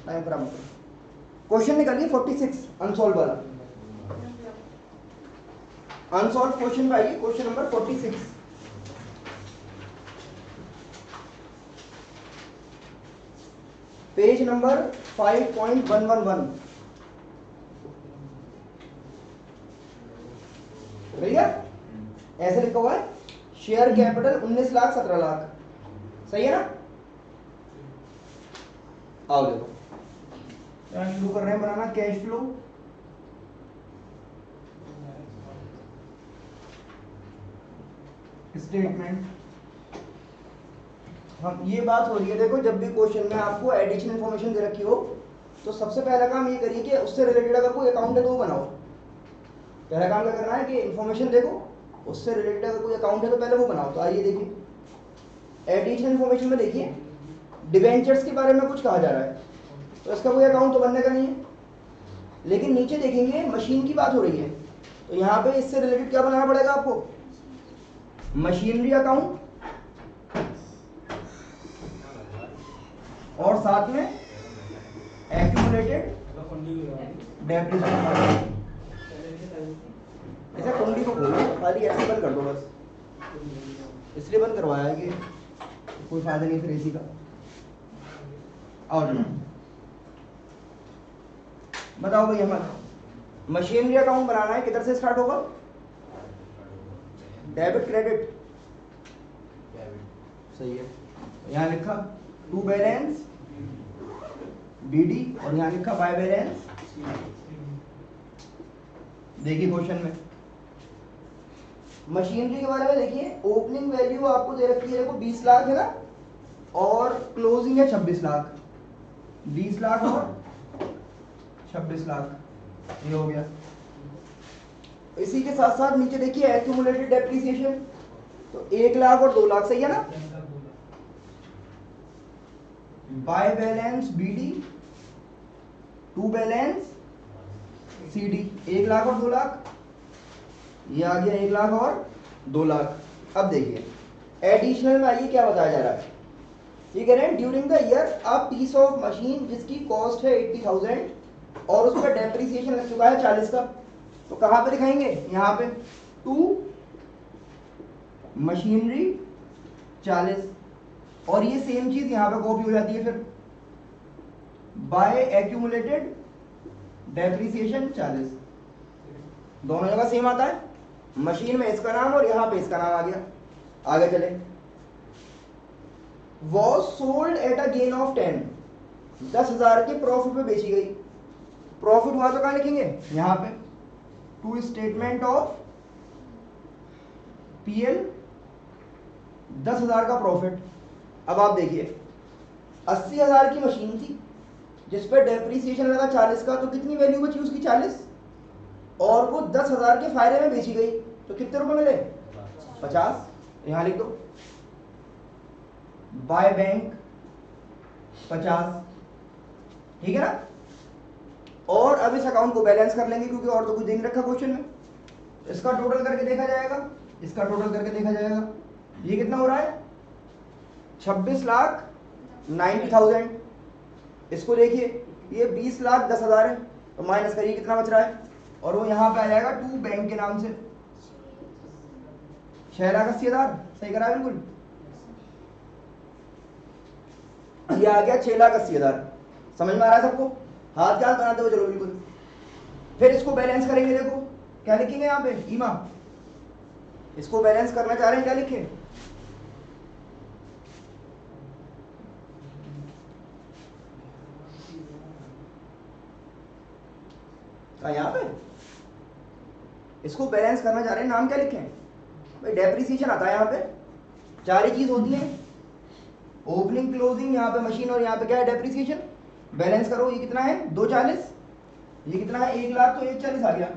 Time खराब मत करो। क्वेश्चन निकालिए 46 अनसॉल्व वाला। अनसॉल्व क्वेश्चन का आइए, क्वेश्चन नंबर 46, पेज नंबर 5.111। भैया ऐसे लिखा हुआ है, शेयर कैपिटल 19 लाख 17 लाख, सही है ना? आओ देखो, यहां शुरू कर रहे हैं बनाना कैश फ्लो। स्टेटमेंट। हम ये बात हो रही है, देखो जब भी क्वेश्चन में आपको एडिशनल इन्फॉर्मेशन दे रखी हो तो सबसे पहला काम ये करिए कि उससे रिलेटेड अगर कोई अकाउंट है तो वो बनाओ। पहला काम क्या करना है कि इन्फॉर्मेशन देखो, उससे रिलेटेड अगर कोई अकाउंट है तो पहले वो बनाओ। तो आइए देखिए एडिशनल इन्फॉर्मेशन में देखिए डिवेंचर्स के बारे में कुछ कहा जा रहा है, तो इसका कोई अकाउंट तो बनने का नहीं है। लेकिन नीचे देखेंगे मशीन की बात हो रही है, तो यहाँ पे इससे रिलेटेड क्या बनाना पड़ेगा आपको? मशीनरी अकाउंट और साथ में एक्यूमुलेटेड डेप्रिसिएशन। ऐसा कुंडी को खोलो, खाली ऐसे बंद कर दो बस, इसलिए बंद करवाया है कि कोई फायदा नहीं फिर इसी का। और बताओ भैया, हमारा मशीनरी अकाउंट बनाना है, किधर से स्टार्ट होगा? डेबिट क्रेडिट, सही है। यहाँ लिखा टू बैलेंस बीडी और यहाँ लिखा बाय बैलेंस। देखिए क्वेश्चन में मशीनरी के बारे में देखिए, ओपनिंग वैल्यू आपको दे रखी है, देखो 20 लाख है ना, और क्लोजिंग है 26 लाख। 20 लाख और 26 लाख, ये हो गया। इसी के साथ साथ नीचे देखिए एक्यूमुलेटेड डेप्रिसिएशन, तो 1 लाख और 2 लाख, सही है ना? By balance BD to balance CD, 1 lakh और 2 लाख, ये आ गया 1 लाख और 2 लाख। अब देखिए एडिशनल में आइए क्या बताया जा रहा है। ये कह रहे हैं during the year a piece of machine जिसकी कॉस्ट है 80,000 और उस पर डेप्रिसिएशन लग चुका है 40 का, तो कहां पे दिखाएंगे? यहाँ पे टू मशीनरी 40, और ये सेम चीज यहाँ पे कॉपी हो जाती है फिर बाय एक्यूमुलेटेड डेप्रिसिएशन 40, दोनों जगह सेम आता है। मशीन में इसका नाम और यहाँ पे इसका नाम आ गया। आगे चले, was sold at a gain of 10, 10,000 के प्रॉफिट पे बेची गई। प्रॉफिट हुआ तो कहां लिखेंगे? यहाँ पे टू स्टेटमेंट ऑफ पीएल, 10,000 का प्रॉफिट। अब आप देखिए 80,000 की मशीन थी जिस पर डेप्रिसिएशन लगा 40 का, तो कितनी वैल्यू बची उसकी? 40, और वो 10,000 के फायदे में बेची गई, तो कितने रुपए मिले? 50। यहां लिख दो बाय बैंक 50, ठीक है ना? और अब इस अकाउंट को बैलेंस कर लेंगे क्योंकि और तो कुछ नहीं रखा क्वेश्चन में। इसका टोटल करके देखा जाएगा, इसका टोटल करके देखा जाएगा। ये कितना हो रहा है? 26,90,000। इसको देखिए, ये 20,10,000 है, तो माइनस करिए कितना बच रहा है, और वो यहाँ पे आ जाएगा टू बैंक के नाम से 6,80,000। सही करा बिल्कुल, ये आ गया 6,80,000। समझ में आ रहा है सबको? हाथ क्या बनाते हो? चलो बिल्कुल। फिर इसको बैलेंस करेंगे, देखो क्या लिखेंगे यहाँ पे? ईमा, इसको बैलेंस करना चाह रहे हैं, क्या लिखें? यहाँ पे इसको बैलेंस करना चाह रहे हैं, नाम क्या लिखें भाई? डेप्रिसिएशन आता है यहाँ पे, चार ही चीज होती है, ओपनिंग क्लोजिंग, यहाँ पे मशीन, और यहाँ पे क्या है? डेप्रिसिएशन। बैलेंस करो, ये कितना है? 240, ये कितना है? 1 लाख, तो 140 आ गया।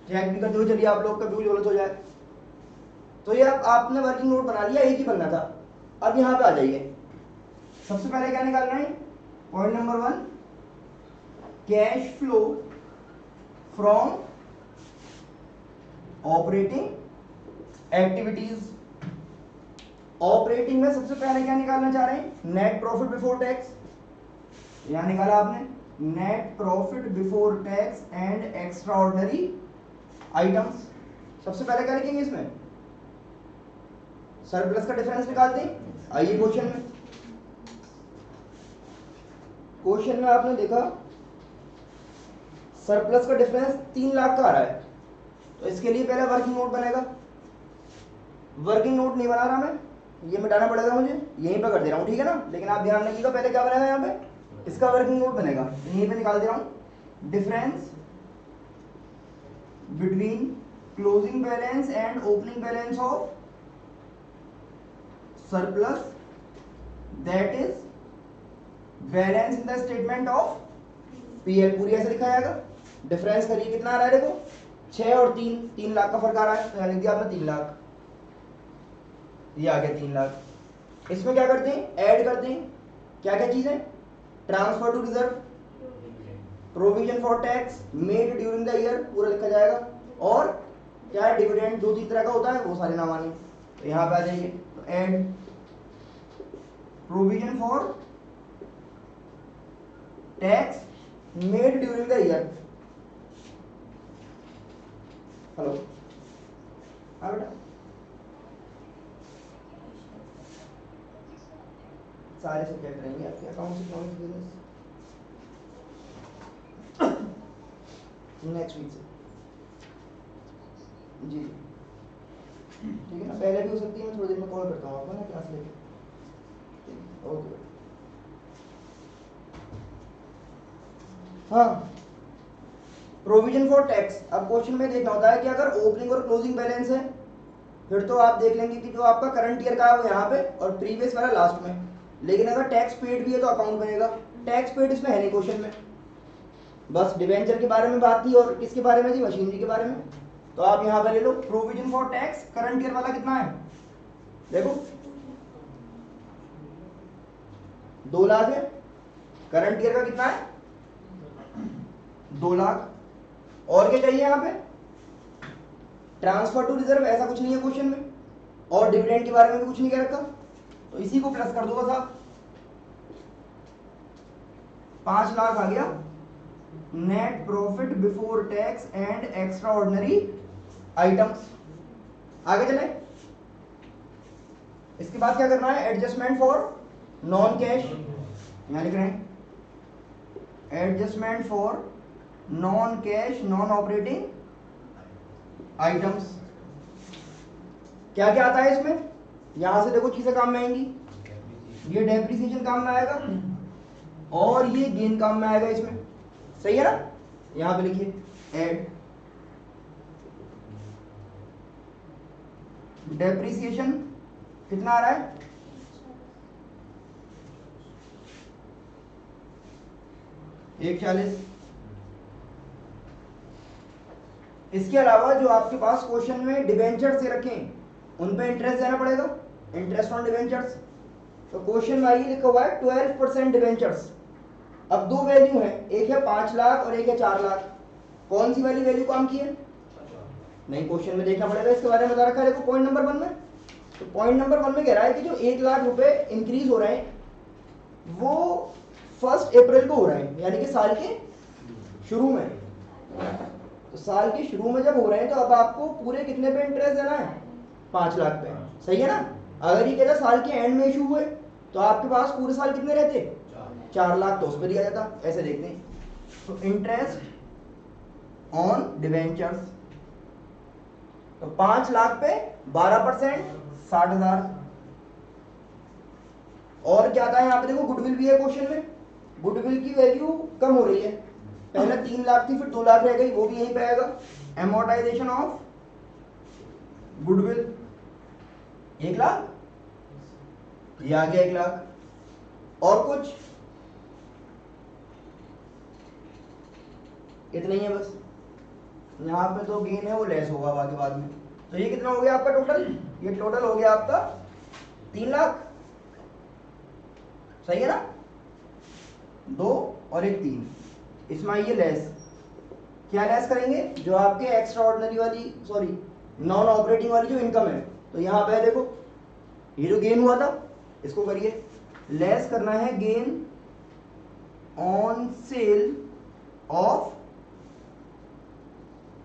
चेक भी कर दो, चलिए आप लोग का भी गलत हो जाए। तो ये अब आपने वर्किंग नोट बना लिया, एक ही बनना था। अब यहाँ पे आ जाइए, सबसे पहले क्या निकालना है? Point number 1, cash flow from operating activities. Operating में सबसे पहले क्या निकालना चाह रहे हैं? Net profit before tax. यहाँ निकाला आपने net profit before tax and extra ordinary items. सबसे पहले क्या लिखेंगे इसमें, सरप्लस का डिफरेंस निकालते हैं। आइए क्वेश्चन में आपने देखा सरप्लस का डिफरेंस 3 लाख का आ रहा है, तो इसके लिए पहले वर्किंग नोट बनेगा। वर्किंग नोट नहीं बना रहा मैं, ये मिटाना पड़ेगा मुझे, यहीं पे कर दे रहा हूँ, ठीक है ना। लेकिन आप ध्यान रखिएगा पहले क्या बनेगा, यहाँ पे इसका वर्किंग नोट बनेगा, यहीं पे निकाल दे रहा हूँ। Difference between closing balance and opening balance of surplus that is balance in the statement of PL, पूरी ऐसे लिखा जाएगा। डिफरेंस करिए कितना आ रहा है, देखो 6 और 3 लाख का फर्क आ रहा है, तो यहाँ लिख दिया आपने 3 लाख, ये आ गया 3 लाख। इसमें क्या करते हैं, ऐड करते हैं क्या क्या चीजें, transfer to reserve, provision for tax made during the year, पूरा लिखा जाएगा। और क्या है, डिविडेंड 2-3 तरह का होता है, वो सारे नाम आने, तो यहाँ पे आ जाइए। तो add provision for tax made during the year. Hello, हाँ बेटा, सारे सब्जेक्ट रहेंगे आपके, accounts, economics, business, next week से जी, ठीक है ना। पहले भी हो सकती है, मैं थोड़ी देर में कॉल करता हूँ आपको ना, क्लास लेके। ओके, हाँ, प्रोविजन फॉर टैक्स। अब क्वेश्चन में देखना होता है कि अगर ओपनिंग और क्लोजिंग बैलेंस है, फिर तो आप देख लेंगे कि जो आपका करंट ईयर का है वो यहाँ पे और प्रीवियस वाला लास्ट में। लेकिन अगर टैक्स पेड भी है तो अकाउंट बनेगा। टैक्स पेड इसमें है नहीं क्वेश्चन में, बस डिवेंचर के बारे में बात थी और किसके बारे में थी, मशीनरी के बारे में। तो आप यहाँ पे ले लो provision for tax, current year वाला कितना है, देखो 2 लाख है, करंट ईयर का कितना है 2 लाख। और क्या चाहिए यहाँ पे, ट्रांसफर टू रिजर्व, ऐसा कुछ नहीं है क्वेश्चन में, और डिविडेंड के बारे में भी कुछ नहीं कह रखा, तो इसी को प्लस कर दो बस आप। 5 लाख आ गया net profit before tax and extra ordinary items. आगे चले, इसके बाद क्या करना है, एडजस्टमेंट फॉर नॉन कैश, यहां लिख रहे हैं adjustment for non cash non operating items. क्या क्या आता है इसमें, यहां से देखो चीजें काम में आएंगी, ये डेप्रिसिएशन काम में आएगा और ये गेन काम में आएगा इसमें, सही है ना। यहां पे लिखिए ऐड डेप्रिसिएशन कितना आ रहा है, $140। इसके अलावा जो आपके पास क्वेश्चन में डिबेंचर से रखें उन पे इंटरेस्ट देना पड़ेगा, इंटरेस्ट ऑन डिबेंचर्स। तो क्वेश्चन में आइए लिखा हुआ है 12% डिबेंचर्स। अब 2 वैल्यू है, एक है 5 लाख और एक है 4 लाख, कौन सी वाली वैल्यू काम की है, नहीं क्वेश्चन में देखना पड़ेगा, इसके बारे में बता रखा है देखो पॉइंट नंबर 1 में। तो पॉइंट नंबर 1 में कह रहा है कि जो 1 लाख रुपए इंक्रीज हो रहे हैं वो 1 अप्रैल को हो रहे हैं, यानी कि साल के शुरू में। तो साल के शुरू में जब हो रहे हैं तो अब आपको पूरे कितने पे इंटरेस्ट देना है, 5 लाख पे, सही है ना। अगर ये कहता साल के एंड में इशू हुए तो आपके पास पूरे साल कितने रहते, 4 लाख, तो उस पर दिया जाता। ऐसे देखते हैं, तो इंटरेस्ट ऑन डिवेंचर्स, तो 5 लाख पे 12% 60,000। और क्या था यहाँ पे देखो, गुडविल भी है क्वेश्चन में, गुडविल की वैल्यू कम हो रही है, पहले 3 लाख थी फिर 2 लाख रह गई, वो भी यहीं पे आएगा। एमोर्टाइजेशन ऑफ गुडविल 1 लाख, ये आ गया 1 लाख। और कुछ इतना ही है बस, यहाँ पे तो गेन है वो लेस होगा बाकी बाद में। तो ये कितना हो गया आपका टोटल, ये टोटल हो गया आपका 3 लाख, सही है ना। 2 और 1 3, इसमें ये लेस, क्या लेस करेंगे, जो आपके एक्स्ट्रा ऑर्डिनरी वाली, सॉरी नॉन ऑपरेटिंग वाली जो इनकम है, तो यहाँ पे देखो ये जो गेन हुआ था इसको करिए लेस करना है, गेन सेल ऑफ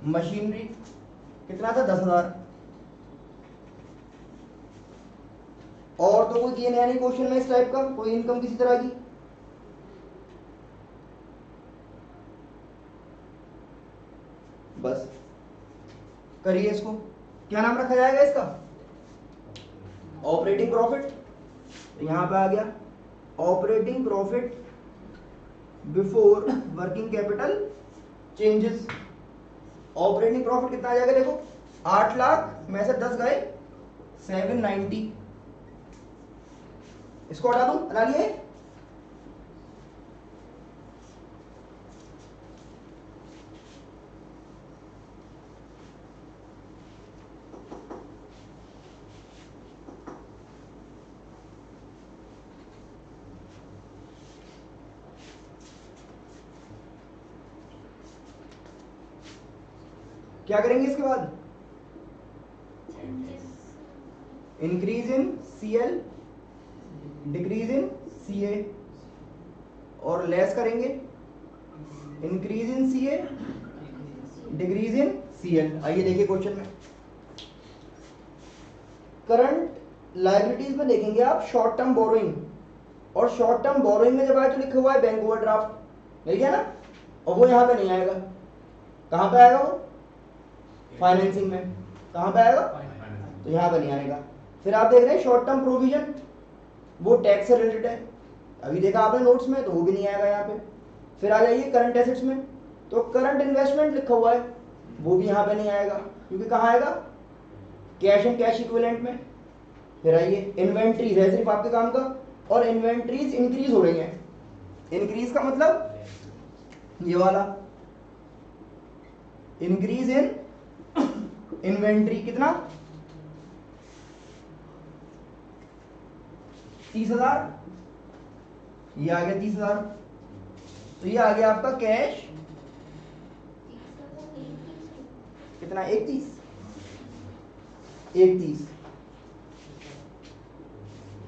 मशीनरी कितना था 10,000। और तो कोई गेन है नहीं क्वेश्चन में इस टाइप का, कोई इनकम किसी तरह की। बस करिए इसको, क्या नाम रखा जाएगा इसका, ऑपरेटिंग प्रॉफिट। यहां पे आ गया operating profit before working capital changes. Operating profit कितना आ जाएगा देखो, 8 लाख में से 10 गए 790। इसको हटा दूं, बना लिए। क्या करेंगे इसके बाद, increase in CL, decrease in CA, और लेस करेंगे increase in CA, decrease in CL. आइए देखिए क्वेश्चन में, करंट लायबिलिटीज में देखेंगे आप शॉर्ट टर्म बोरोइंग, और शॉर्ट टर्म बोरोइंग में जब आए तो लिखा हुआ है बैंक ओवरड्राफ्ट, मिल गया ना, और वो यहां पे नहीं आएगा। कहां पे आएगा वो, फाइनेंसिंग में। कहां पे आएगा, तो यहां पे नहीं आएगा। फिर आप देख रहे हैं शॉर्ट टर्म प्रोविजन, वो टैक्स से रिलेटेड है, अभी देखा आपने नोट्स में, तो वो भी नहीं आएगा यहाँ पे। फिर आ जाइए करंट एसेट्स में, तो करंट इन्वेस्टमेंट लिखा हुआ है, वो भी यहाँ पे नहीं आएगा, क्योंकि कहाँ आएगा, कैश एंड कैश इक्विवेलेंट में। फिर आइए इन्वेंट्रीज है सिर्फ आपके काम का, और इन्वेंट्रीज इंक्रीज हो रही हैं। इंक्रीज का मतलब ये वाला, इंक्रीज इन इन्वेंट्री कितना, 30,000, ये आ गया 30,000। तो ये आ गया आपका कैश कितना, 31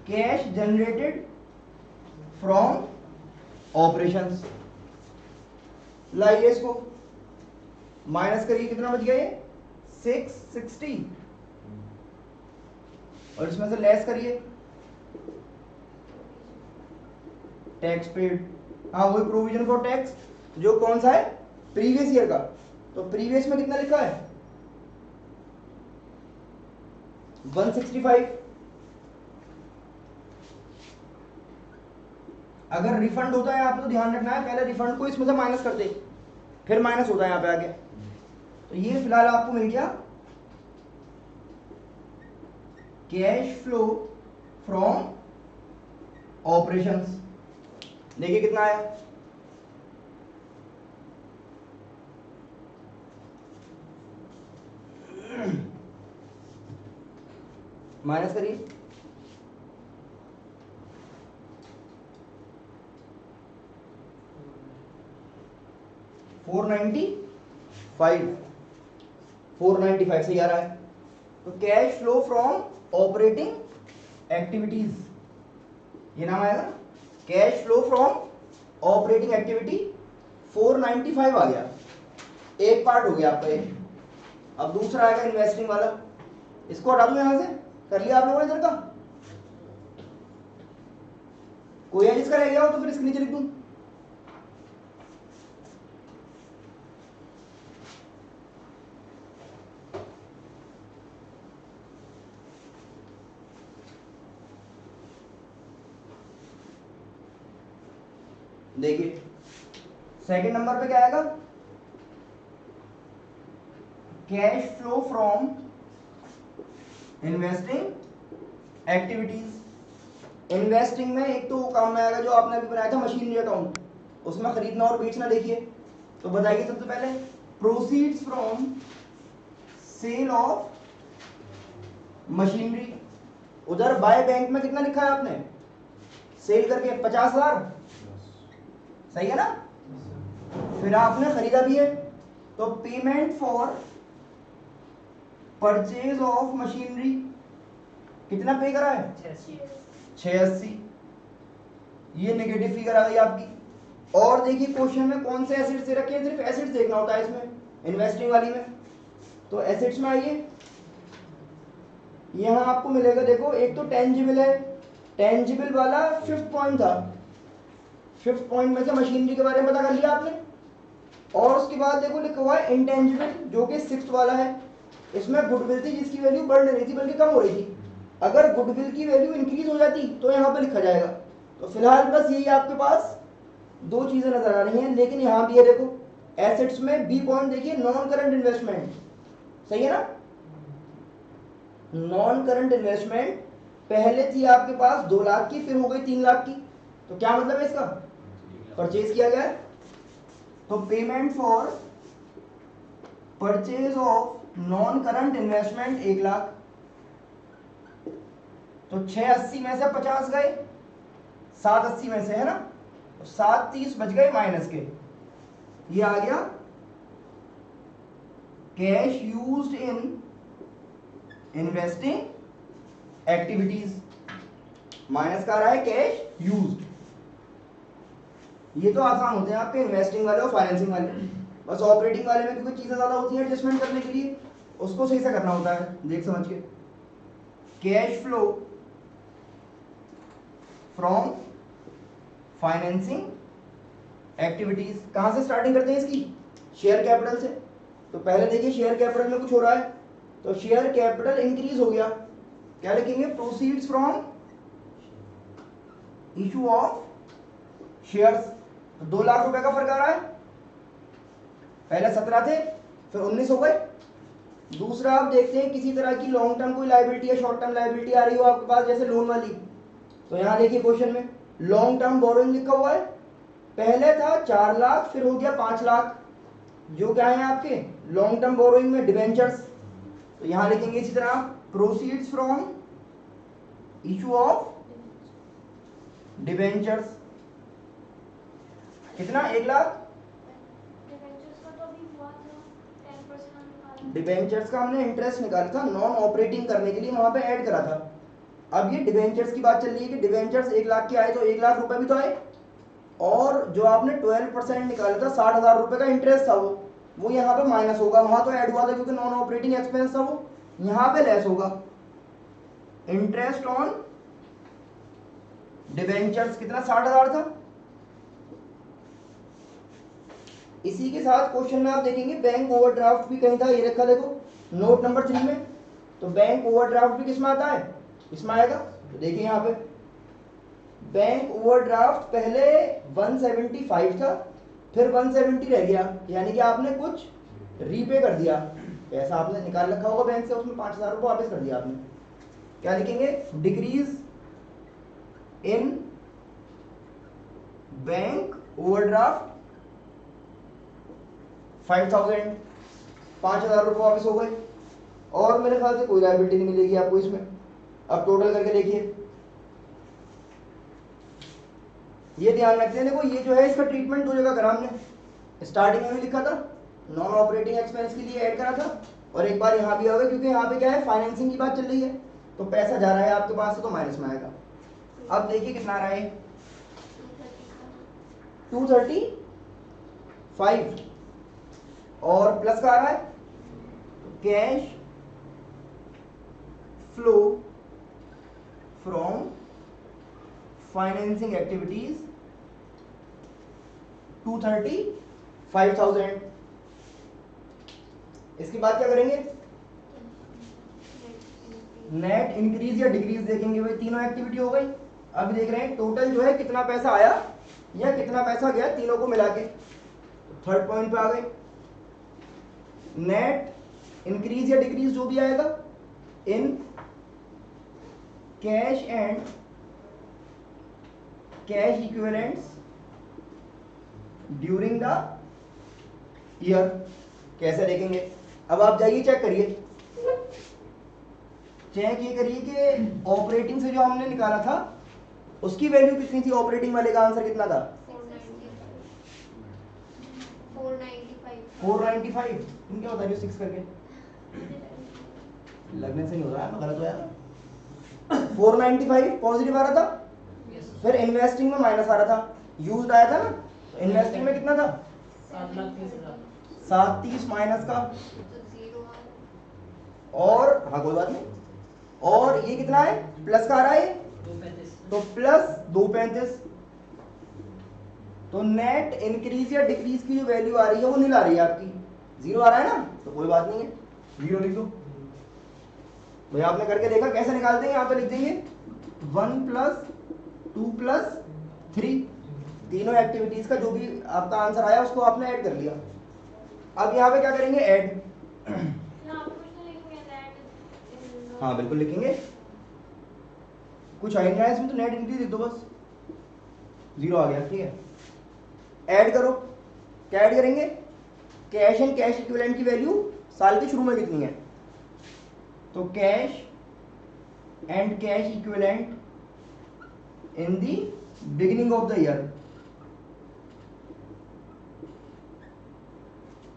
कैश जनरेटेड फ्रॉम ऑपरेशंस। लाइए इसको माइनस करिए, कितना बच गया ये 660, और इसमें से लेस करिए टैक्स पेड। हाँ वही प्रोविजन फॉर टैक्स, जो कौन सा है, प्रीवियस ईयर का। तो प्रीवियस में कितना लिखा है 165। अगर रिफंड होता है आपको ध्यान रखना है, पहले रिफंड को इसमें से माइनस कर दे, फिर माइनस होता है यहाँ पे आगे। तो ये फिलहाल आपको मिल गया कैश फ्लो फ्रॉम ऑपरेशंस। देखिए कितना आया, माइनस करिए, $495 सही आ रहा है। तो cash flow from operating activities, ये नाम आएगा cash flow from operating activity. 495 आ गया, एक पार्ट हो गया आपका ये। अब दूसरा आएगा इन्वेस्टिंग वाला, इसको हटा दूं यहां से, कर लिया आप लोगों ने इधर का, कोई है जिसका रह गया हो तो फिर इसके नीचे लिख दूं। देखिए सेकंड नंबर पे क्या आएगा, cash flow from investing activities. Investing में एक तो वो काम में आएगा जो आपने अभी बनाया था मशीनरी अकाउंट, उसमें खरीदना और बेचना। देखिए तो बताइए सबसे पहले, proceeds from sale of machinery. उधर बाय बैंक में कितना लिखा है आपने, सेल करके 50,000, सही है ना। फिर आपने खरीदा भी है, तो payment for purchase of machinery कितना पे करा है, 680। ये नेगेटिव फिगर आ गई आपकी। और देखिए क्वेश्चन में कौन से एसिड्स दे रखे हैं, सिर्फ एसिड्स देखना होता है इसमें इन्वेस्टिंग वाली में। तो एसिड्स में आइए, यहाँ आपको मिलेगा, देखो एक तो टेंजिबल है, टेंजिबल वाला 5th पॉइंट था, 5th पॉइंट में से मशीनरी के बारे में पता कर लिया आपने। और उसके बाद देखो लिखा हुआ है इंटेंजिबल जो कि 6th वाला है, इसमें गुडविल थी जिसकी वैल्यू बढ़ नहीं रही थी बल्कि कम हो रही थी। अगर गुडविल की वैल्यू इंक्रीज हो जाती तो यहाँ पे लिखा जाएगा। तो फिलहाल बस यही आपके पास दो चीजें नजर आ रही हैं, लेकिन यहाँ भी है देखो एसेट्स में बी पॉइंट देखिए नॉन करंट इन्वेस्टमेंट, सही है ना। नॉन करंट इन्वेस्टमेंट पहले थी आपके पास 2 लाख की, फिर हो गई 3 लाख की। तो क्या मतलब है इसका, परचेज किया गया है, तो payment for purchase of non current investment 1 lakh. तो 680 में से 50 गए, 780 में से, है ना, तो 730 बच गए माइनस के। ये आ गया cash used in investing activities, minus का रहा है कैश यूज्ड। ये तो आसान होते हैं आपके इन्वेस्टिंग वाले और फाइनेंसिंग वाले, बस ऑपरेटिंग वाले में क्योंकि चीजें ज्यादा होती हैं एडजस्टमेंट करने के लिए, उसको सही से करना होता है देख समझ के। Cash flow from financing activities, कहां से स्टार्टिंग करते हैं इसकी, शेयर कैपिटल से। तो पहले देखिए शेयर कैपिटल में कुछ हो रहा है, तो शेयर कैपिटल इंक्रीज हो गया, क्या लिखेंगे, proceeds from issue of shares. तो 2 लाख रुपए का फर्क आ रहा है, पहले 17 थे फिर 19 हो गए। दूसरा आप देखते हैं किसी तरह की लॉन्ग टर्म कोई लायबिलिटी या शॉर्ट टर्म लायबिलिटी आ रही हो आपके पास जैसे लोन वाली, तो यहां देखिए क्वेश्चन में लॉन्ग टर्म बोरोइंग लिखा हुआ है, पहले था 4 लाख फिर हो गया 5 लाख, जो क्या है आपके लॉन्ग टर्म बोरोइंग में डिबेंचर्स। तो यहां लिखेंगे इसी तरह proceeds from issue of debentures, कितना 1 लाख। डिबेंचर्स का हमने इंटरेस्ट निकाला था नॉन ऑपरेटिंग करने के लिए, वहां पे ऐड करा था। अब ये डिबेंचर्स की बात चल रही है कि डिबेंचर्स 1 लाख के आए तो 1 लाख रुपए भी तो आए, और जो आपने 12% निकाला था 60,000 रुपए का इंटरेस्ट था वो यहाँ पे माइनस होगा, वहां तो ऐड हुआ था क्योंकि नॉन ऑपरेटिंग एक्सपेंस था, वो यहाँ पे लेस होगा। इंटरेस्ट ऑन डिबेंचर्स कितना 60,000 था। इसी के साथ क्वेश्चन में आप देखेंगे बैंक ओवरड्राफ्ट भी कहीं था, ये रखा देखो नोट नंबर 3 में। तो बैंक ओवरड्राफ्ट भी किसमें आता है, इसमें आएगा। तो देखिए यहाँ पे बैंक ओवरड्राफ्ट पहले 175 था फिर 170 रह गया, यानी कि आपने कुछ रीपे कर दिया, पैसा आपने निकाल रखा होगा बैंक से, उसमें 5,000 रुपये वापस कर दिया आपने। क्या लिखेंगे, डिक्रीज इन बैंक ओवरड्राफ्ट 5,000, 5,000 रुपये वापस हो गए, और मेरे ख्याल से कोई लायबिलिटी नहीं मिलेगी आपको इसमें। अब टोटल करके देखिए, ये ध्यान रखते हैं, देखो ये जो है इसका ट्रीटमेंट 2 जगह करा हमने, स्टार्टिंग में भी लिखा था नॉन ऑपरेटिंग एक्सपेंस के लिए ऐड करा था, और एक बार यहाँ भी आ गया क्योंकि यहाँ पे क्या है फाइनेंसिंग की बात चल रही है, तो पैसा जा रहा है आपके पास से तो माइनस में आएगा। अब देखिए कितना आ रहा है 235 और प्लस का आ रहा है cash flow from financing activities 235,000। इसके बाद क्या करेंगे, नेट इंक्रीज या डिक्रीज देखेंगे, भाई तीनों एक्टिविटी हो गई। अब देख रहे हैं टोटल जो है कितना पैसा आया या कितना पैसा गया तीनों को मिला के, तो 3rd पॉइंट पे आ गए। नेट इंक्रीज या डिक्रीज जो भी आएगा in cash and cash equivalents during the year, कैसे देखेंगे। अब आप जाइए चेक करिए, चेक ये करिए कि ऑपरेटिंग से जो हमने निकाला था उसकी वैल्यू कितनी थी, ऑपरेटिंग वाले का आंसर कितना था 495। तुम क्या बता रही हो 6 करके, लगने से नहीं हो रहा है, मैं गलत हो यार। 495 पॉजिटिव आ रहा था, फिर इन्वेस्टिंग में माइनस आ रहा था, यूज्ड आया था ना, इन्वेस्टिंग में कितना था? 730 माइनस का, और हाँ कोई बात नहीं, और ये कितना है? प्लस का आ रहा है, तो प्लस 235। तो नेट इंक्रीज या डिक्रीज की जो वैल्यू आ रही है वो नील आ रही है आपकी, 0 आ रहा है ना, तो कोई बात नहीं है, 0 लिख दो। भाई आपने करके देखा कैसे निकालते हैं? यहाँ पे लिख देंगे 1 + 2 + 3, तीनों एक्टिविटीज का जो भी आपका आंसर आया उसको आपने ऐड कर लिया। अब यहाँ पे क्या करेंगे? ऐड। हाँ बिल्कुल लिखेंगे, कुछ आएगा इसमें तो नेट इंक्रीज लिख दो बस, 0 आ गया, ठीक है। ऐड करो, क्या ऐड करेंगे? कैश एंड कैश इक्विवेलेंट की वैल्यू साल के शुरू में कितनी है, तो cash and cash equivalent in the beginning of the year.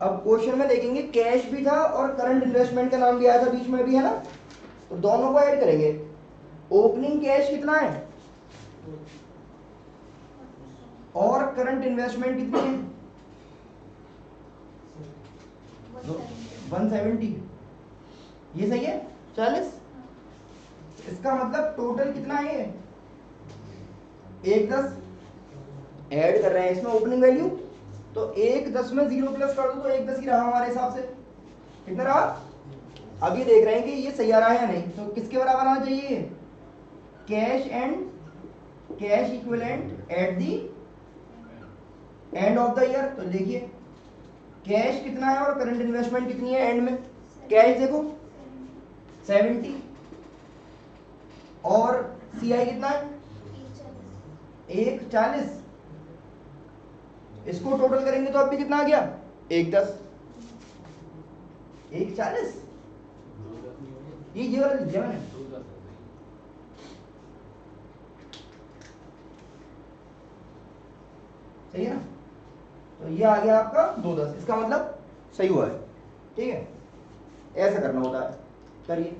अब क्वेश्चन में देखेंगे कैश भी था और करंट इन्वेस्टमेंट का नाम भी आया था बीच में भी, है ना, तो दोनों को ऐड करेंगे। ओपनिंग कैश कितना है और करंट इन्वेस्टमेंट कितनी है? 170, ये सही है, 40। इसका मतलब टोटल कितना है ये? 110 ऐड कर रहे हैं इसमें ओपनिंग वैल्यू, तो 110 में 0 प्लस कर दो तो 110 ही रहा हमारे हिसाब से, कितना रहा? अब ये देख रहे हैं कि ये सही आ रहा है या नहीं, तो किसके बराबर आना चाहिए? Cash and cash equivalent at the end of the year. तो देखिए कैश कितना है और करंट इन्वेस्टमेंट कितनी है एंड में? कैश देखो 70 और सीआई कितना है? 140। इसको टोटल करेंगे तो अब भी कितना आ गया? 110, 140। ये वाला लिख दिया मैंने, सही है ना, तो ये आ गया आपका 210, इसका मतलब सही हुआ है, ठीक है। ऐसा करना होता है, करिए।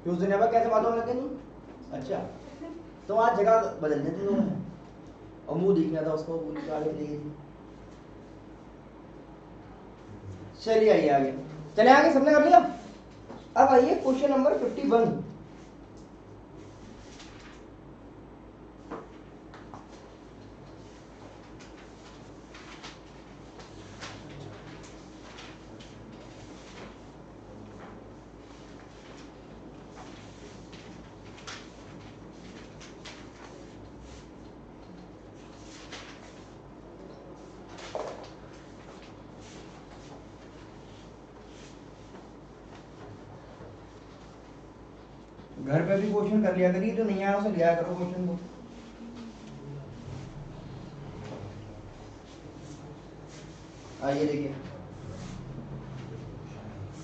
उस दिन कैसे बात होने लगे? नहीं अच्छा, तो आज जगह बदल देते लोगों ने, और मुंह दिखना था उसको, आगे चलिए। चलिए आइए आगे, चले आगे, सबने कर लिया। अब आइए क्वेश्चन नंबर 51। घर पे भी क्वेश्चन कर लिया करिए, जो नहीं आया उसे लिया करो क्वेश्चन को। आइए देखिए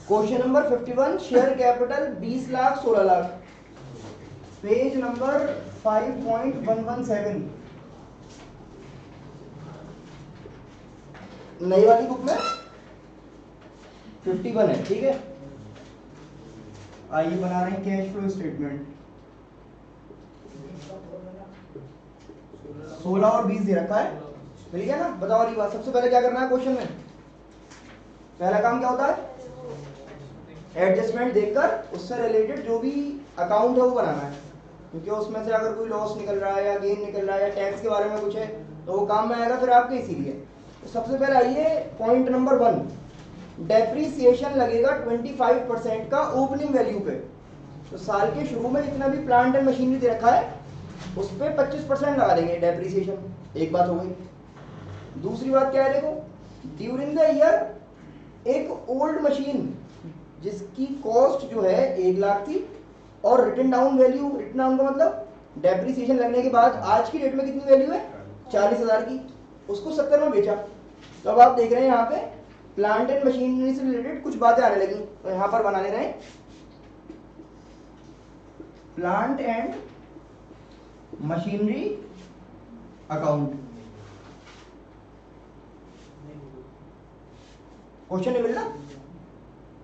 question number 51, share capital 20 lakh 16 lakh, page number 5.117, नई वाली बुक में 51 है, ठीक है। आइए बना रहे हैं कैश फ्लो स्टेटमेंट। 16 और 20 दे रखा है, मिल गया ना। बताओ रही बात, सबसे पहले क्या करना है क्वेश्चन में? पहला काम क्या होता है? एडजस्टमेंट देखकर उससे रिलेटेड जो भी अकाउंट है वो बनाना है, क्योंकि उसमें से अगर कोई लॉस निकल रहा है या गेन निकल रहा है या टैक्स के बारे में कुछ है तो वो काम में आएगा फिर आपके, इसीलिए। तो सबसे पहले आइए पॉइंट नंबर 1, डेप्रीसिएशन लगेगा 25% का ओपनिंग वैल्यू पे। तो साल के शुरू में जितना भी प्लांट एंड मशीनरी दे रखा है उस पर 25% लगा देंगे डेप्रिसिएशन। एक बात हो गई। दूसरी बात क्या है देखो, ड्यूरिंग द ईयर एक ओल्ड मशीन जिसकी कॉस्ट जो है 1 लाख थी और written down value, written down का मतलब डेप्रिसिएशन लगने के बाद आज की डेट में कितनी वैल्यू है 40,000 की, उसको 70 में बेचा। तो अब आप देख रहे हैं यहाँ पे प्लांट एंड मशीनरी से रिलेटेड कुछ बातें आने लगी, तो यहाँ पर बना ले रहे हैं plant and machinery account. Question नहीं मिल रहा,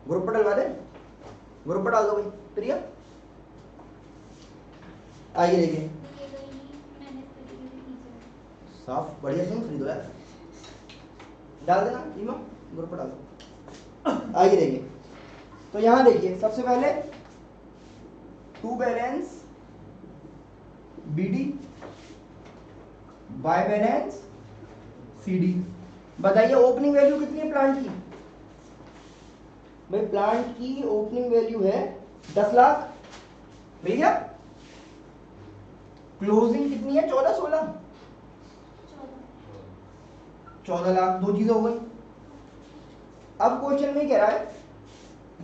ग्रुप पर डलवा दे, ग्रुप पर डाल दो भाई प्रिया। आइए देखिए, साफ बढ़िया से खरीदो यार, डाल देना ईमा, ग्रुप पर डाल दो। आइए देखिए, तो यहां देखिए सबसे पहले to balance BD by balance CD. बताइए ओपनिंग वैल्यू कितनी है प्लांट की? भाई प्लांट की ओपनिंग वैल्यू है 10 लाख, मिल गया। क्लोजिंग कितनी है 14-16? 14 लाख, दो चीजें हो गई। अब क्वेश्चन में कह रहा है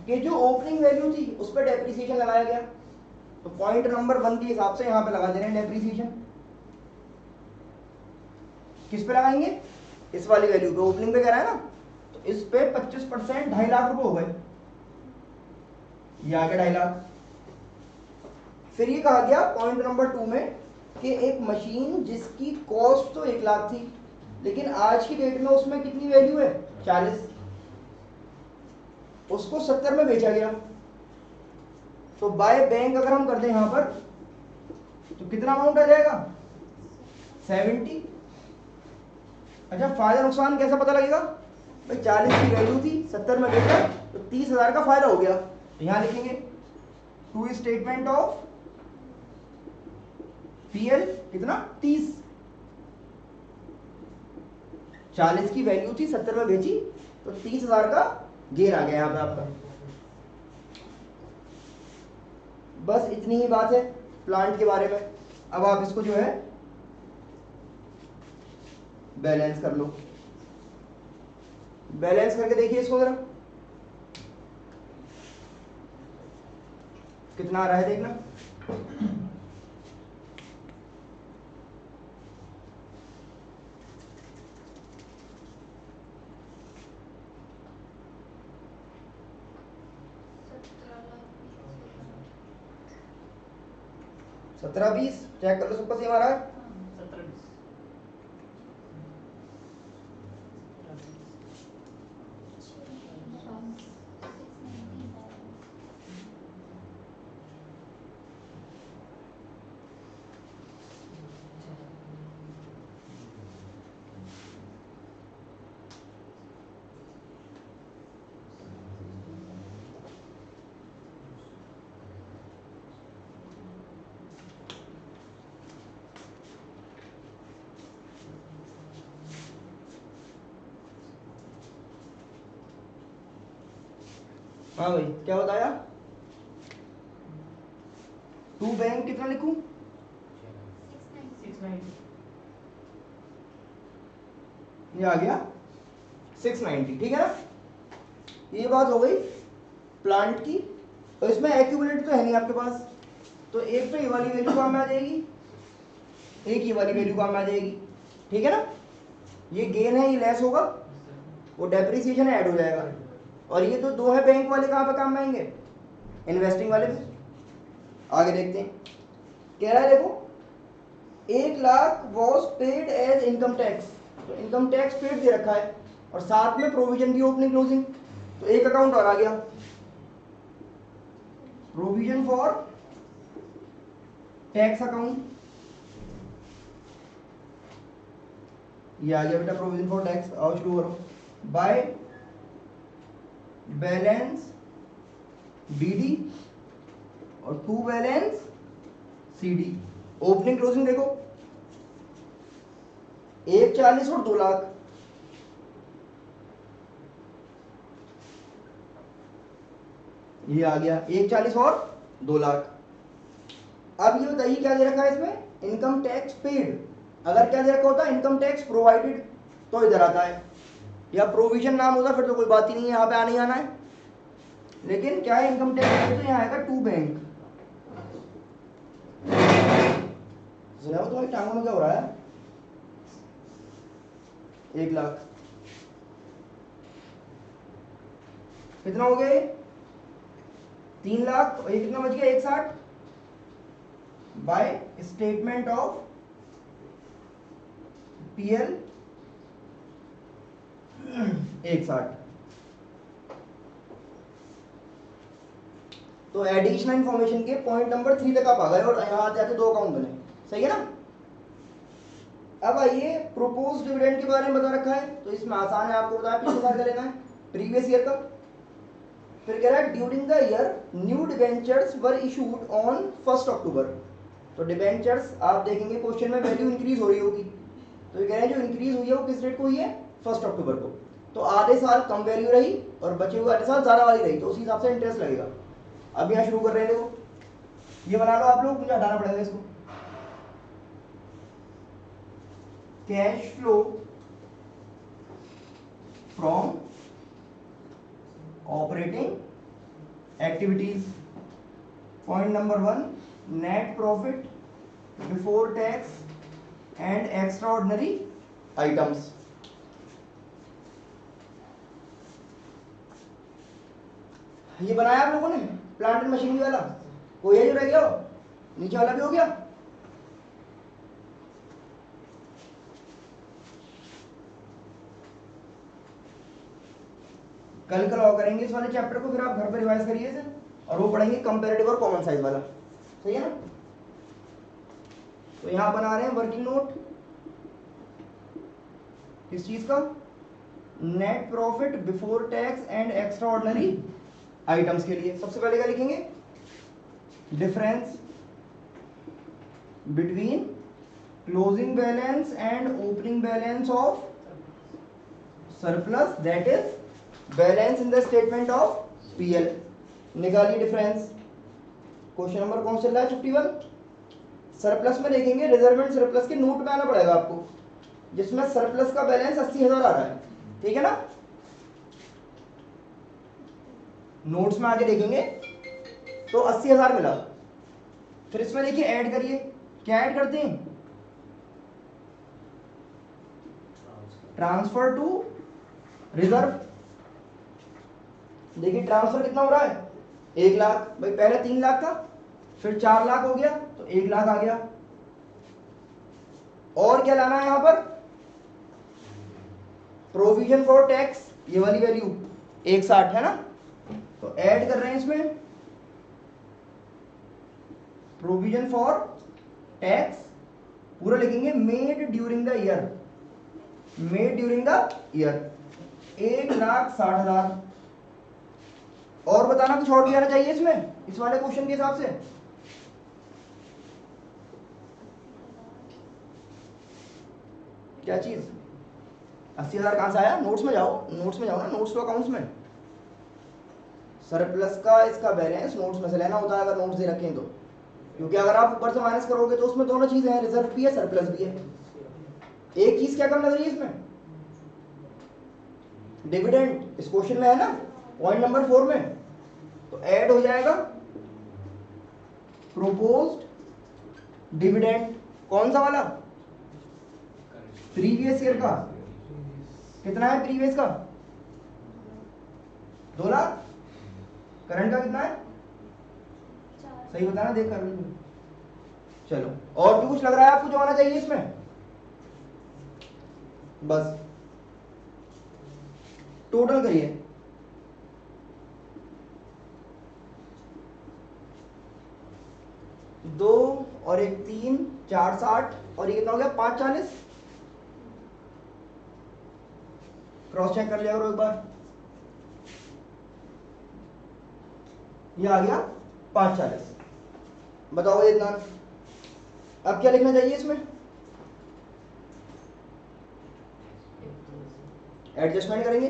कि जो ओपनिंग वैल्यू थी उस पर डेप्रिसिएशन लगाया गया, तो पॉइंट नंबर 1 के हिसाब से यहां पे लगा दे रहे हैं डेप्रिसिएशन। किस पे लगाएंगे? इस वाली वैल्यू पे, ओपनिंग पे कह रहा है ना, तो इस पे 25% 2.5 लाख रुपए हो गए, ये आ गया 2.5 लाख। फिर ये कहा गया पॉइंट नंबर 2 में कि एक मशीन जिसकी कॉस्ट तो 1 लाख थी लेकिन आज की डेट में उसमें कितनी वैल्यू है 40, उसको 70 में बेचा गया। तो बाय बैंक अगर हम कर दें यहां पर तो कितना अमाउंट आ जाएगा 70। अच्छा फायदा नुकसान कैसा पता लगेगा? भाई 40 की वैल्यू थी, 70 में बेचा तो 30,000 का फायदा हो गया। तो यहां लिखेंगे टू स्टेटमेंट ऑफ पीएल कितना 30, 40 की वैल्यू थी 70 में बेची तो 30,000 का गेन आ गया यहां पे आपका। बस इतनी ही बात है प्लांट के बारे में। अब आप इसको जो है बैलेंस कर लो, बैलेंस करके देखिए इसको जरा कितना आ रहा है देखना। सत्रह 20 चेक कर लो सबका सेम आ रहा है। हाँ भाई क्या बताया? टू बैंक कितना लिखूं? 690, ये आ गया 690, ठीक है ना। ये बात हो गई प्लांट की। और इसमें एक्यूमुलेट तो है नहीं आपके पास, तो एक पे ये वाली वैल्यू काम में आ जाएगी, एक ये वाली वैल्यू काम में आ जाएगी, ठीक है ना। ये गेन है, ये लेस होगा, वो डेप्रिसिएशन ऐड हो जाएगा। और ये तो दो है बैंक वाले, कहाँ पे काम में आएंगे? इन्वेस्टिंग वाले में। आगे देखते हैं, कह रहा है देखो 1 lakh was paid as income tax, तो इनकम टैक्स पेड दे रखा है और साथ में प्रोविजन भी ओपनिंग क्लोजिंग, तो एक अकाउंट और आ गया प्रोविजन फॉर टैक्स अकाउंट। ये आ गया बेटा प्रोविजन फॉर टैक्स। आओ शुरू करो, बाय बैलेंस बीडी और to balance CD. Opening closing देखो 140 और 2 लाख, ये आ गया 140 और 2 लाख। अब ये बताइए क्या दे रखा है इसमें? इनकम टैक्स पेड, अगर क्या दे रखा होता है इनकम टैक्स प्रोवाइडेड तो इधर आता है, या प्रोविजन नाम होता फिर तो कोई बात ही नहीं है, यहाँ पे आने ही आना है। लेकिन क्या है इनकम टैक्स तो यहाँ आएगा टू बैंक। तुम्हारी टांगों में क्या हो रहा है? 1 लाख कितना हो गया? 3 लाख। और ये कितना बच गया? 160 बाय स्टेटमेंट ऑफ पीएल 160। तो एडिशनल इंफॉर्मेशन के पॉइंट नंबर 3 तक आप आ गए और यहाँ आते आते 2 अकाउंट बने, सही है ना। अब आइए प्रोपोज डिविडेंड के बारे में बता रखा है, तो इसमें आसान है, आपको बताया पिछले साल का लेना है, प्रीवियस ईयर का। फिर कह रहा है during the year new debentures were issued on 1 अक्टूबर। तो डिबेंचर्स आप देखेंगे क्वेश्चन में वैल्यू इंक्रीज हो रही होगी, तो ये कह रहे हैं जो इंक्रीज हुई है वो किस रेट को हुई है? 1 अक्टूबर को। तो आधे साल कम वैल्यू रही और बचे हुए आधे साल ज्यादा वाली रही, तो उसी हिसाब से इंटरेस्ट लगेगा। अब यहाँ शुरू कर रहे हैं, देखो ये बना लो आप लोग, मुझे हटाना पड़ेगा इसको। Cash flow from operating activities. Point number 1 net profit before tax and extraordinary items. ये बनाया आप लोगों ने प्लांट एंड मशीनरी वाला, कोई है जो रह गया हो? नीचे वाला भी हो गया? कल कराओ करेंगे इस वाले चैप्टर को, फिर आप घर पर रिवाइज करिए इसे, और वो पढ़ेंगे कंपैरेटिव और कॉमन साइज वाला, सही है ना। तो यहां बना रहे हैं वर्किंग नोट किस चीज का? Net profit before tax and extra ordinary items के लिए। सबसे पहले क्या लिखेंगे? Difference between closing balance and opening balance of surplus, that is balance in the statement of PL. निकालिए डिफरेंस। क्वेश्चन नंबर कौन चल रहा है? 51। सरप्लस में देखेंगे रिजर्व एंड सरप्लस के नोट में आना पड़ेगा आपको, जिसमें सरप्लस का बैलेंस 80,000 आ रहा है, ठीक है ना। नोट्स में आके देखेंगे तो 80,000 मिला। फिर इसमें देखिए ऐड करिए, क्या ऐड करते हैं? Transfer to reserve. देखिए ट्रांसफर कितना हो रहा है? 1 लाख। भाई पहले 3 लाख था, फिर 4 लाख हो गया, तो 1 लाख आ गया। और क्या लाना है यहां पर? प्रोविजन फॉर टैक्स, ये वाली वैल्यू 160 है ना, तो ऐड कर रहे हैं इसमें प्रोविजन फॉर टैक्स, पूरा लिखेंगे made during the year, made during the year 1,60,000। और बताना कुछ और भी आना चाहिए इसमें, इस वाले क्वेश्चन के हिसाब से। क्या चीज? 80,000 कहां से आया? नोट्स में जाओ, नोट्स में जाओ ना, नोट्स टू अकाउंट्स में। सरप्लस का इसका बैलेंस नोट्स में से लेना होता है अगर नोट्स दे रखे हैं तो, क्योंकि अगर आप ऊपर से माइनस करोगे तो उसमें दोनों चीजें हैं, रिजर्व भी है सरप्लस भी है। एक चीज क्या करना चाहिए इसमें? डिविडेंड इस क्वेश्चन में है ना, पॉइंट नंबर 4 में, तो ऐड हो जाएगा प्रोपोज्ड डिविडेंड। कौन सा वाला? प्रीवियस ईयर का। कितना है प्रीवियस का? 2 लाख। करंट का कितना है? सही बताना, देख कर लो। चलो और भी कुछ लग रहा है आपको जो आना चाहिए इसमें? बस टोटल करिए। दो और एक 3, 4 60, और ये कितना हो गया? 5 40। क्रॉस चेक कर लिया करो एक बार, ये आ गया 5 40। बताओ ये इतना। अब क्या लिखना चाहिए इसमें? एडजस्टमेंट करेंगे,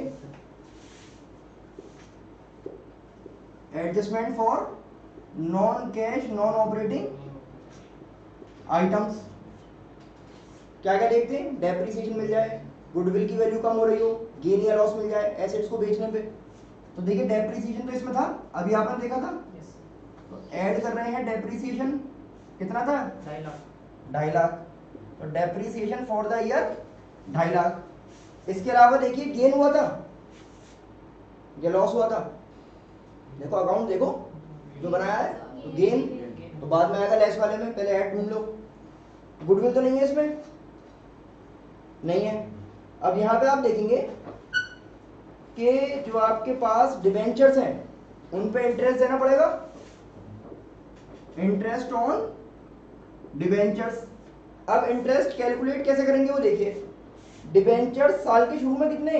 adjustment for non cash non operating items क्या क्या देखते हैं, डेप्रिसिएशन मिल जाए, गुडविल की वैल्यू कम हो रही हो, गेन या लॉस मिल जाए एसेट्स को बेचने पे। तो देखिए डेप्रिसिएशन तो इसमें था, अभी आपने देखा था। तो ऐड कर रहे हैं डेप्रिसिएशन, कितना था 2.5 लाख। 2.5 लाख। तो depreciation for the year 2.5 lakh. इसके अलावा देखिए गेन हुआ था या लॉस हुआ था, देखो अकाउंट देखो जो बनाया है, तो गेन, तो बाद में आएगा लेस वाले में, पहले ऐड ढूंढ लो। गुडविल तो नहीं है इसमें, नहीं है। अब यहाँ पे आप देखेंगे कि जो आपके पास डिबेंचर्स हैं उन पे इंटरेस्ट देना पड़ेगा, इंटरेस्ट ऑन डिबेंचर्स। अब इंटरेस्ट कैलकुलेट कैसे करेंगे वो देखिए, डिबेंचर्स साल के शुरू में कितने,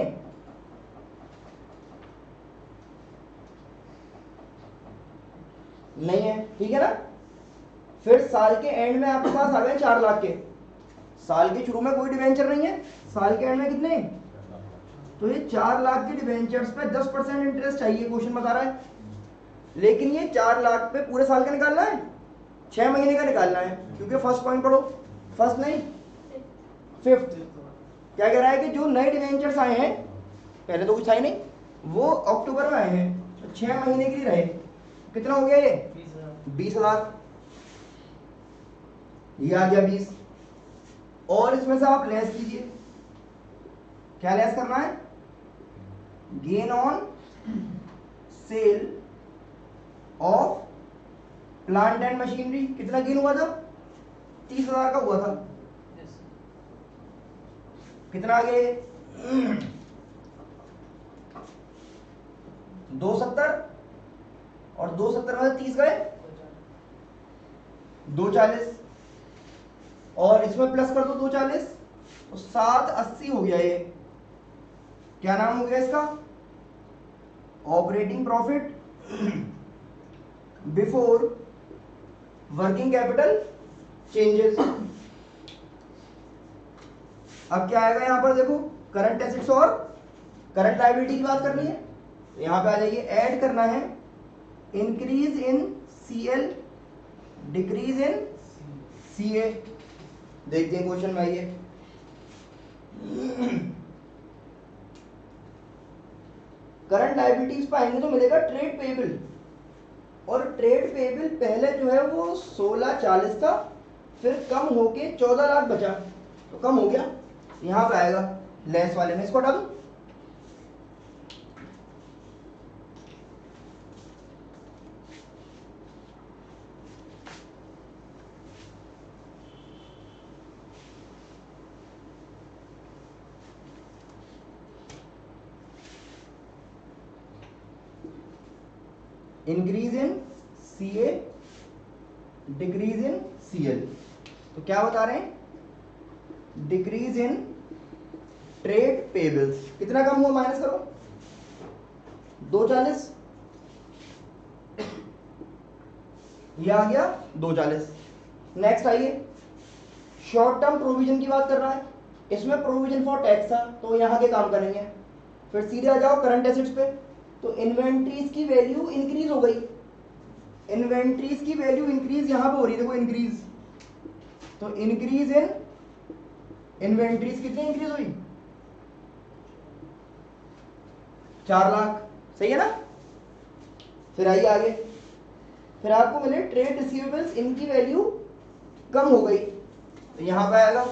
नहीं है, ठीक है ना। फिर साल के एंड में आपके पास आ गए 4 लाख के, साल के शुरू में कोई डिबेंचर नहीं है, साल के एंड में कितने, तो ये 4 लाख के डिबेंचर्स पे 10% इंटरेस्ट चाहिए, क्वेश्चन बता रहा है। लेकिन ये 4 लाख पे पूरे साल का निकालना है, 6 महीने का निकालना है, क्योंकि फर्स्ट पॉइंट पढ़ो, फर्स्ट नहीं फिफ्थ। क्या कह रहा है कि जो नए डिबेंचर्स आए हैं, पहले तो कुछ था ही नहीं, वो अक्टूबर में आए हैं, तो 6 महीने के लिए रहे, कितना हो गया ये 20,000, ये आ गया 20। और इसमें से आप लेस कीजिए, क्या लेस करना है, gain on sale of plant and machinery. कितना गेन हुआ था, 30,000 का हुआ था, कितना आ गया 270, और 270 में 30 गए 240, और इसमें प्लस कर दो 240, तो 780 हो गया। ये क्या नाम हो गया इसका, operating profit before working capital changes. अब क्या आएगा यहां पर देखो, करंट एसेट्स और करंट लायबिलिटी की बात करनी है, तो यहां पे आ जाइए, ऐड करना है increase in CL decrease in CA. देखते हैं क्वेश्चन में आइए, करंट लायबिलिटीज पे आएंगे तो मिलेगा ट्रेड पेएबल, और ट्रेड पेएबल पहले जो है वो 1640 था, फिर कम होके 14 लाख बचा, तो कम हो गया, यहां पे आएगा लेस वाले में, इसको हटा दो। Increase in CA decrease in CL, तो क्या बता रहे हैं, डिक्रीज इन ट्रेड पेबल्स, कितना कम हुआ, माइनस करो 240, ये आ गया 240। नेक्स्ट आइए, शॉर्ट टर्म प्रोविजन की बात कर रहा है, इसमें प्रोविजन फॉर टैक्स था, तो यहां के काम करेंगे। फिर सीधे आ जाओ करंट एसेट्स पे, तो इन्वेंट्रीज की वैल्यू इंक्रीज हो गई, इन्वेंट्रीज की वैल्यू इंक्रीज यहां पे हो रही है, देखो इंक्रीज, तो इंक्रीज इन इन्वेंट्रीज कितनी इंक्रीज हुई, 4 लाख, सही है ना। फिर आइए आगे, फिर आपको मिले ट्रेड रिसीवेबल्स, इनकी वैल्यू कम हो गई, तो यहां पे आएगा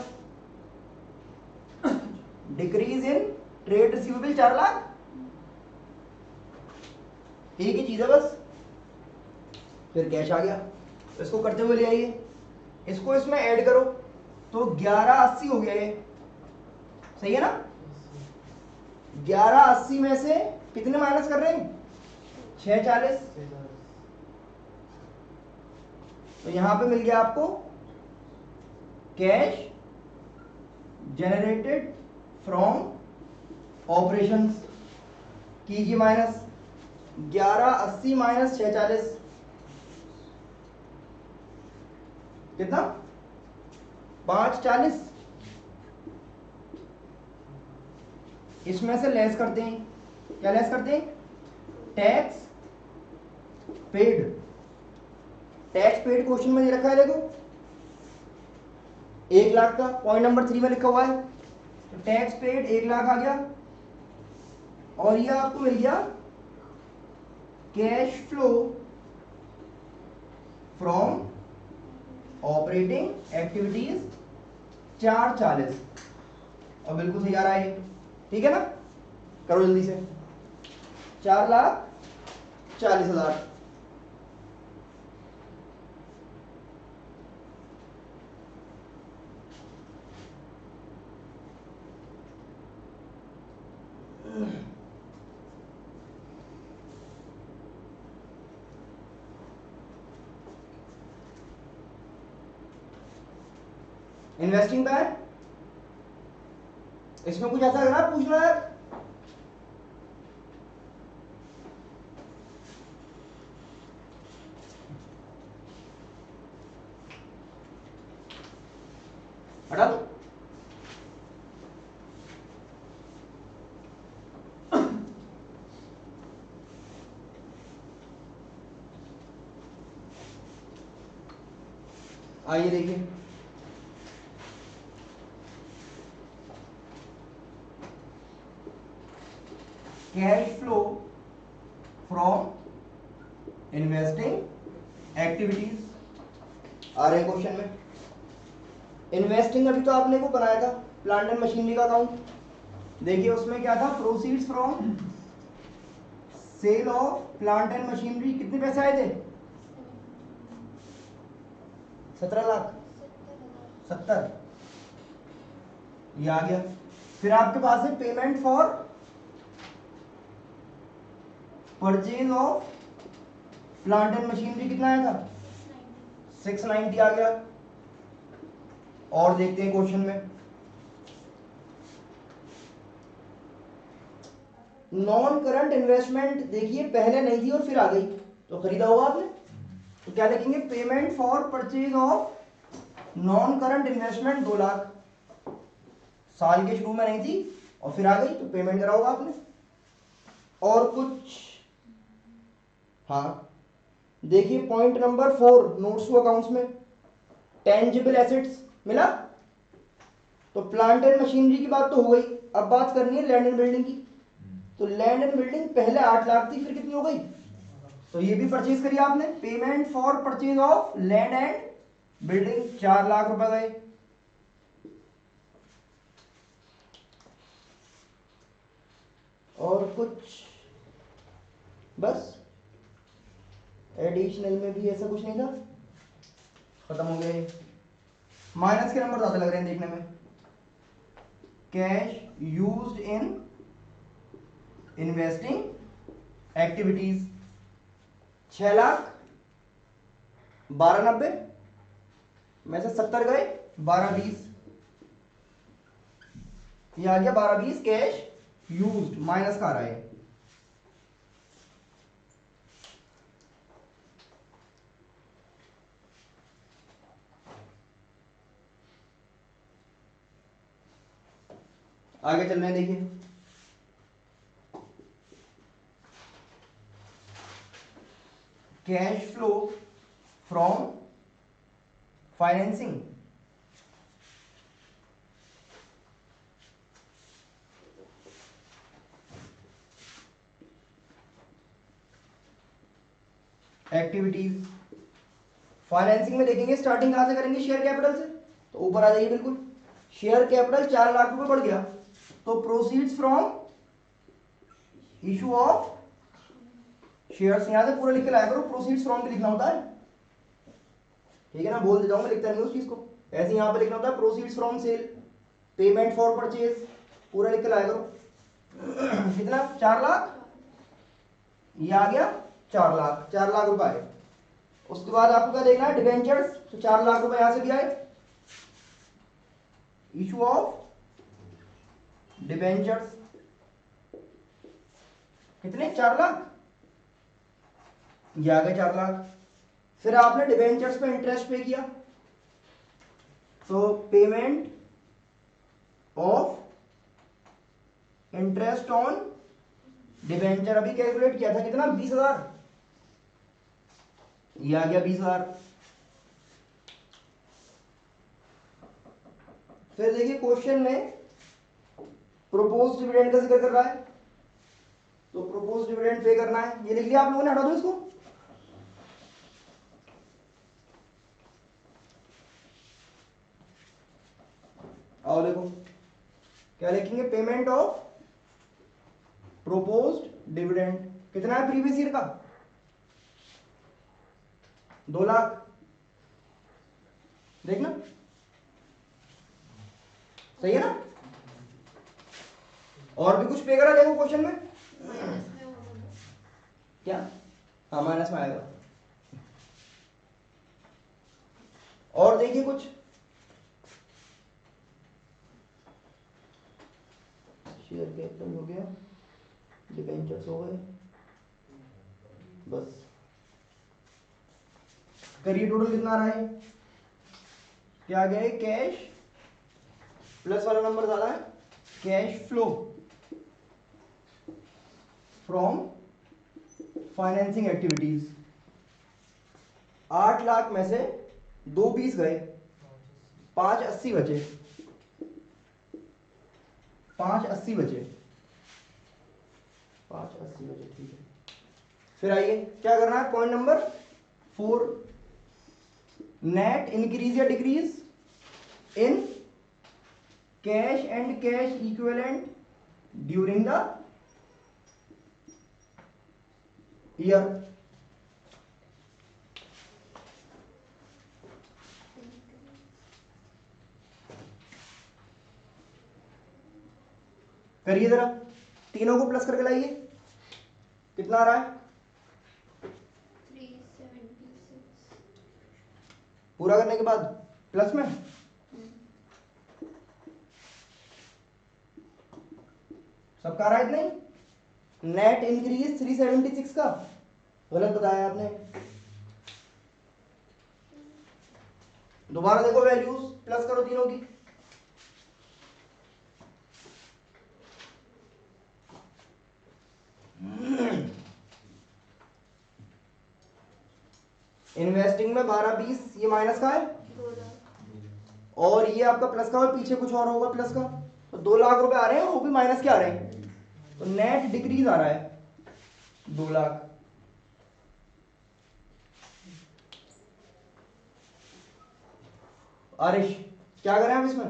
decrease in trade receivable 4 lakh, एक ही चीज है बस। फिर कैश आ गया, तो इसको करते हुए ले आइए, इसको इसमें ऐड करो, तो 1180 हो गया ये, सही है ना। 1180 में से कितने माइनस कर रहे हैं, 640, तो यहां पे मिल गया आपको कैश जनरेटेड फ्रॉम ऑपरेशंस, कीजिए माइनस 1180 माइनस 640, कितना 540, इसमें से लेस करते हैं, क्या लेस करते हैं, tax paid, tax paid question में दे रखा है देखो, 1 लाख का, पॉइंट नंबर 3 में लिखा हुआ है, तो टैक्स पेड 1 लाख आ गया। और ये आपको मिल गया cash flow from operating activities 440, और बिल्कुल सही आ रहा है ये, ठीक है ना। करो जल्दी से, 4,40,000। इन्वेस्टिंग का है, इसमें कुछ ऐसा लग रहा है पूछ लो यार। हटा दो। आइए देखिए, cash flow from investing activities आ रहे क्वेश्चन में। इन्वेस्टिंग अभी तो आपने को बनाया था प्लांट एंड मशीनरी का अकाउंट, देखिए उसमें क्या था, proceeds from sale of plant and machinery, कितने पैसे आए थे? 17 लाख, 70, ये आ गया। फिर आपके पास है payment for purchase of plant and machinery, कितना आया था? 690 आ गया। और देखते हैं क्वेश्चन में, नॉन करंट इन्वेस्टमेंट, देखिए पहले नहीं थी और फिर आ गई, तो खरीदा होगा आपने, तो क्या लिखेंगे? Payment for purchase of non current investment 2 lakh, साल के शुरू में नहीं थी और फिर आ गई, तो पेमेंट करा होगा आपने। और कुछ, हाँ देखिए point number 4 notes to accounts में टेंजिबल एसेट्स मिला, तो प्लांट एंड मशीनरी की बात तो हो गई, अब बात करनी है लैंड एंड बिल्डिंग की। तो लैंड एंड बिल्डिंग पहले 8 लाख थी, फिर कितनी हो गई? तो ये भी परचेज करिए आपने, payment for purchase of land and building 4 lakh रुपए गए। और कुछ बस, एडिशनल में भी ऐसा कुछ नहीं था, खत्म हो गए। माइनस के नंबर ज्यादा लग रहे हैं देखने में। Cash used in investing activities 6 lakh, 1290 में से 70 गए, 1220, ये आ गया 1220 कैश यूज्ड, माइनस का आ रहा है। आगे चल रहे हैं, देखिए cash flow from financing activities, financing में देखेंगे स्टार्टिंग कहां से करेंगे? शेयर कैपिटल से, तो ऊपर आ जाइए बिल्कुल, शेयर कैपिटल 4 लाख रुपए बढ़ गया, तो proceeds from issue of shares, यहां से पूरा लिख के लाया करो, प्रोसीड्स फ्रॉम भी लिखना होता है, ठीक है ना, बोल देता हूं मैं, लिखता नहीं उस चीज को, ऐसे यहां पे लिखना होता है, proceeds from sale, payment for purchase, पूरा लिख के लाया करो। कितना? 4 लाख, ये आ गया 4 लाख, 4 लाख रुपए आए। उसके बाद आपको क्या देखना है? डिवेंचर्स, तो 4 लाख रुपए यहां से भी आए, इशू ऑफ डिवेंचर्स, कितने? 4 लाख, ये आ गए 4 लाख। फिर आपने डिवेंचर्स पे इंटरेस्ट पे किया, तो payment of interest on debenture अभी कैलकुलेट किया था, कितना? 20,000, ये आ गया 20,000। फिर देखिए क्वेश्चन में प्रोपोज डिविडेंड का जिक्र कर रहा है, तो प्रोपोज डिविडेंड पे करना है, ये लिख लिया आप लोगों ने, हटा दो इसको। आओ देखो क्या लिखेंगे, पेमेंट ऑफ प्रोपोज्ड डिविडेंड कितना है प्रीवियस ईयर का, 2 लाख। देखना सही है ना। और भी कुछ पे करा देखो क्वेश्चन में क्या, हाँ माइनस में आएगा। और देखिए कुछ, शेयर कैपिटल हो गया, डिबेंचर्स हो गए, बस करिए टोटल कितना आ रहा है, क्या आ गया है, कैश प्लस वाला नंबर डाला है, cash flow from financing activities. 8 lakh में से 2 पीस गए, 580 बचे, 580 बचे, 580 बचे, ठीक है। फिर आइए क्या करना है, पॉइंट नंबर 4, नेट इंक्रीज या decrease in cash and cash equivalent during the year. करिए जरा, तीनों को प्लस करके लाइए, कितना आ रहा है, 376। पूरा करने के बाद प्लस में, सबका आ रहा है इतना ही। नेट इंक्रीज 376 का, गलत बताया आपने, दोबारा देखो वैल्यूज, प्लस करो तीनों की, इन्वेस्टिंग में 12-20, ये माइनस का है, 2 लाख। और ये आपका प्लस का है, पीछे कुछ और होगा प्लस का, तो 2 लाख रुपए आ रहे हैं, वो भी माइनस के आ रहे हैं, तो नेट डिक्रीज आ रहा है 2 लाख। आरिश क्या करें आप इसमें,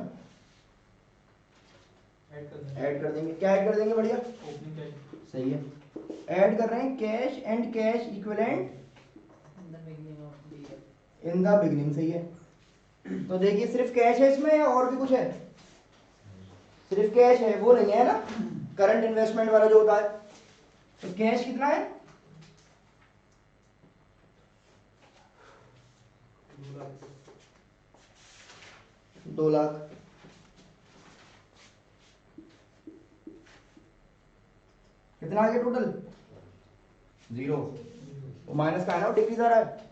ऐड कर देंगे, क्या ऐड कर देंगे, बढ़िया सही है, ऐड कर रहे हैं cash and cash equivalent in the beginning, सही है। तो देखिए सिर्फ कैश है इसमें या और भी कुछ है, सिर्फ कैश है, वो नहीं है ना करंट इन्वेस्टमेंट वाला जो होता है, तो कैश कितना है, 2 लाख। कितना आ गया टोटल, 0, वो माइनस का है ना, डिक्रीज आ रहा है,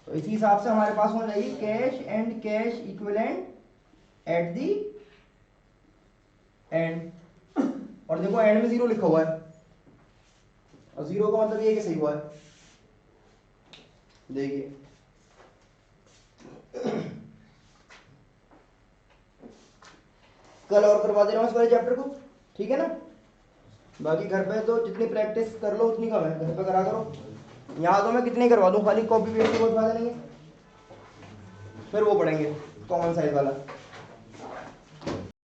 तो इसी हिसाब से हमारे पास होना चाहिए cash and cash equivalent at the and, और देखो एंड में 0 लिखा हुआ है, और 0 का मतलब ये कि सही हुआ है, देखिए कल और करवा दे रहा हूँ इस वाले चैप्टर को, ठीक है ना। बाकी घर पे तो जितनी प्रैक्टिस कर लो उतनी कम है, घर पे करा करो, यहाँ तो मैं कितने करवा दूँ, खाली कॉपी पेस्ट की बहुत फायदा नहीं है, फिर वो पढ़ेंगे कॉमन साइज वाला।